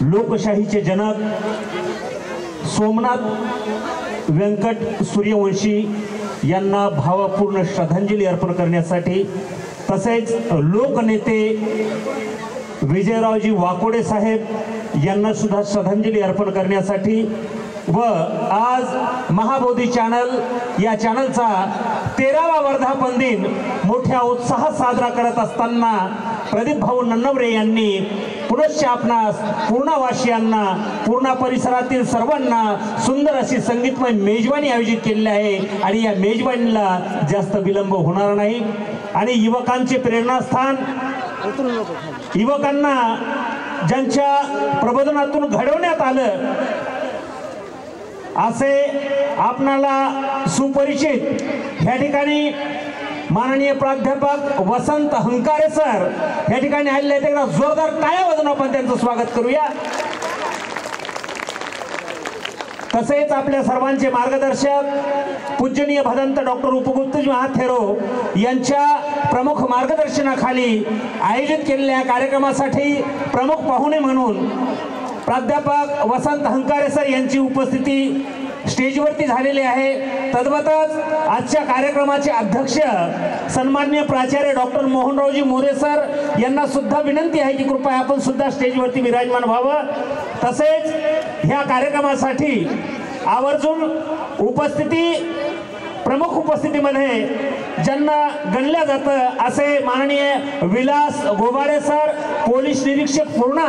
लोकशाहीचे जनक सोमनाथ व्यंकट सूर्यवंशी यांना भावपूर्ण श्रद्धांजली अर्पण करण्यासाठी, तसेच लोकनेते विजयरावजी वाकोडे साहेब यांना सुद्धा श्रद्धांजली अर्पण करण्यासाठी व आज महाबोधी चॅनल या चॅनलचा 13वा वर्धापन दिन मोठ्या उत्साहात साजरा करत असताना प्रदीप भाऊ नन्नवरे यांनी पुनश्च आपणास पूर्णावासियांना, पूर्णा परिसरातील सर्वांना सुंदर अशी संगीतमय मेजवानी आयोजित केलेली आहे आणि या मेजवानीला जास्त विलंब होणार नाही आणि युवकांचे प्रेरणास्थान, युवकांना ज्यांच्या प्रबोधनातून घडवण्यात आलं असे आपणाला सुपरिचित ह्या ठिकाणी माननीय प्राध्यापक वसंत हंकारे सर या ठिकाणी आलेले आहेत। एकदा जोरदार टाळ्या वाजवून आपण त्यांचं स्वागत करूया। तसेच आपल्या सर्वांचे मार्गदर्शक पूजनीय भदंत डॉक्टर उपगुप्तजी महाथेरो यांच्या प्रमुख मार्गदर्शनाखाली आयोजित केलेल्या कार्यक्रमासाठी प्रमुख पाहुणे म्हणून प्राध्यापक वसंत हंकारे सर यांची उपस्थिती स्टेजवरती झालेली आहे। तद्वतच आजच्या कार्यक्रमाचे अध्यक्ष सन्माननीय प्राचार्य डॉक्टर मोहनरावजी मोरे सर यांना सुद्धा विनंती आहे की कृपया आपण सुद्धा स्टेजवरती विराजमान व्हावं। तसेच ह्या कार्यक्रमासाठी आवर्जून उपस्थिती, प्रमुख उपस्थितीमध्ये ज्यांना गणल्या जातं असे माननीय विलास गोबाडे सर, पोलीस निरीक्षक पूर्णा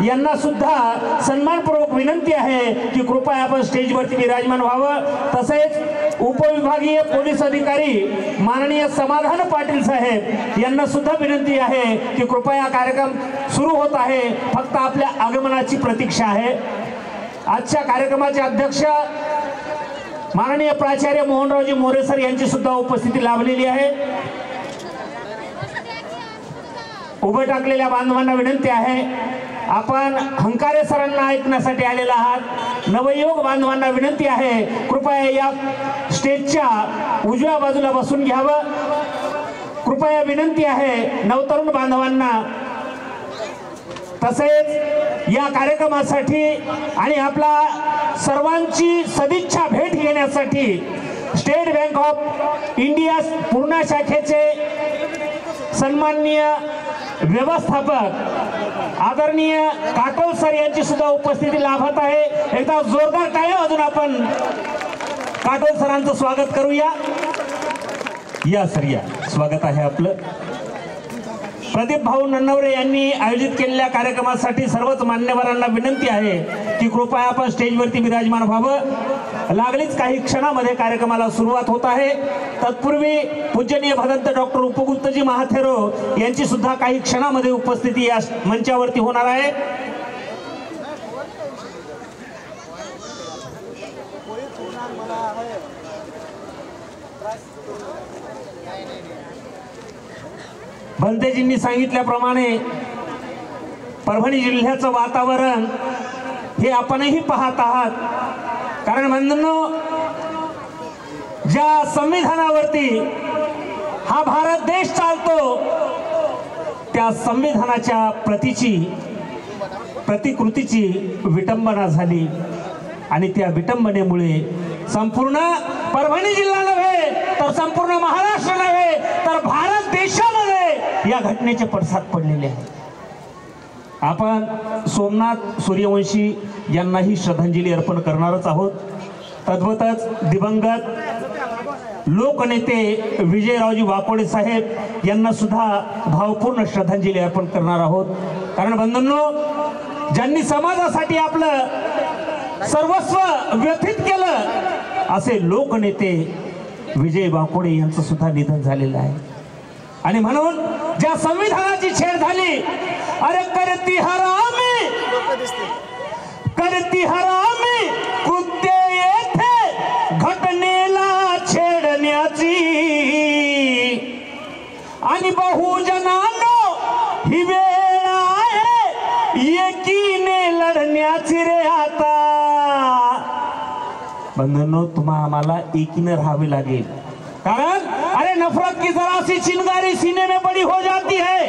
यांना सुद्धा सन्मानपूर्वक विनंती आहे की कृपया आपण स्टेजवरती विराजमान व्हावं। तसेच उपविभागीय पोलीस अधिकारी माननीय समाधान पाटील साहेब यांना सुद्धा विनंती आहे की कृपया कार्यक्रम सुरू होत आहे, फक्त आपल्या आगमनाची प्रतीक्षा आहे। आजच्या कार्यक्रमाचे अध्यक्ष माननीय प्राचार्य मोहनरावजी मोरे सर यांची सुद्धा उपस्थिती लाभलेली आहे। उभे टाकलेल्या बांधवांना विनंती आहे, आपण हंकारे सरांना ऐकण्यासाठी आलेला आहात। नवयुवक बांधवांना विनंती आहे कृपया या स्टेजच्या उजव्या बाजूला बसून घ्यावं। कृपया विनंती आहे नवतरुण बांधवांना। तसेच या कार्यक्रमासाठी आणि आपला सर्वांची सदिच्छा भेट घेण्यासाठी state bank of India Purna शाखेचे सन्माननीय व्यवस्थापक आदरणीय काटोल सर यांची सुद्धा उपस्थिती लाभत आहे। एकदा जोरदार टाळ्या वाजवून आपण काटोल सरांचं स्वागत करूया। या सर या, स्वागत आहे आपलं। प्रदीप भाऊ नन्नवरे यांनी आयोजित केलेल्या कार्यक्रमासाठी सर्वच मान्यवरांना विनंती आहे की कृपया आपण स्टेजवरती विराजमान व्हावं। लागलीच काही क्षणामध्ये कार्यक्रमाला सुरुवात होत आहे। तत्पूर्वी पूजनीय भदंत डॉक्टर उपगुप्तजी महाथेरो यांची सुद्धा काही क्षणामध्ये उपस्थिती या मंचावरती होणार आहे। भंतेजींनी सांगितल्याप्रमाणे परभणी जिल्ह्याचं वातावरण हे आपणही पाहत आहात, कारण बंधूंनो, ज्या संविधानावरती हा भारत देश चालतो त्या संविधानाच्या प्रतिकृतीची विटंबना झाली आणि त्या विटंबनेमुळे संपूर्ण परभणी जिल्हा नव्हे तर संपूर्ण महाराष्ट्र नव्हे तर भारत देशामध्ये या घटनेचे पडसाद पडलेले आहेत। आपण सोमनाथ सूर्यवंशी यांनाही श्रद्धांजली अर्पण करणारच आहोत। तद्वतच दिवंगत लोकनेते विजयरावजी वाकोडे साहेब यांना सुद्धा भावपूर्ण श्रद्धांजली अर्पण करणार आहोत। कारण बंधूंनो, ज्यांनी समाजासाठी आपलं सर्वस्व व्यथित केलं असे लोकनेते विजय वाकोडे यांचं सुद्धा निधन झालेलं आहे। आणि म्हणून ज्या संविधानाची छेड झाली, अरे करती हरामी कृत्य येथे घटनेला छेडण्याची आणि बहुजनांनो ही वेळ आहे एकीने लढण्याची रे आता। बंधुओं, तुम्हा आम्हाला एकीने राहावे लागेल, कारण अरे नफरत की जरा सी चिंगारी सीने में बड़ी हो जाती है,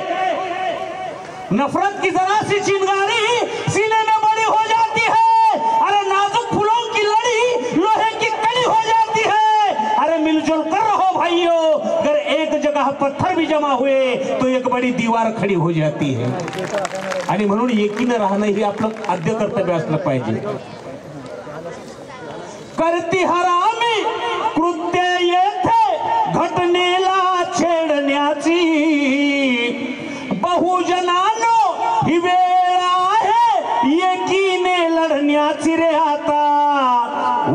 नफरत की जरा सी चिंगारी सीने में पत्थर भी जमा हुए तो एक बड़ी दीवार खड़ी हो जाती है. आणि म्हणून एकीनं राहणं हे आपलं आद्य कर्तव्य असलं पाहिजे. करती हरामी कृत्य येथे घटनेला छेडण्याची बहुजनांनो ही वेळ आहे एकीने लढण्याची रे. आता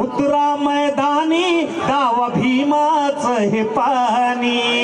उतरा मैदानी दावा भीमाच हे पाणी.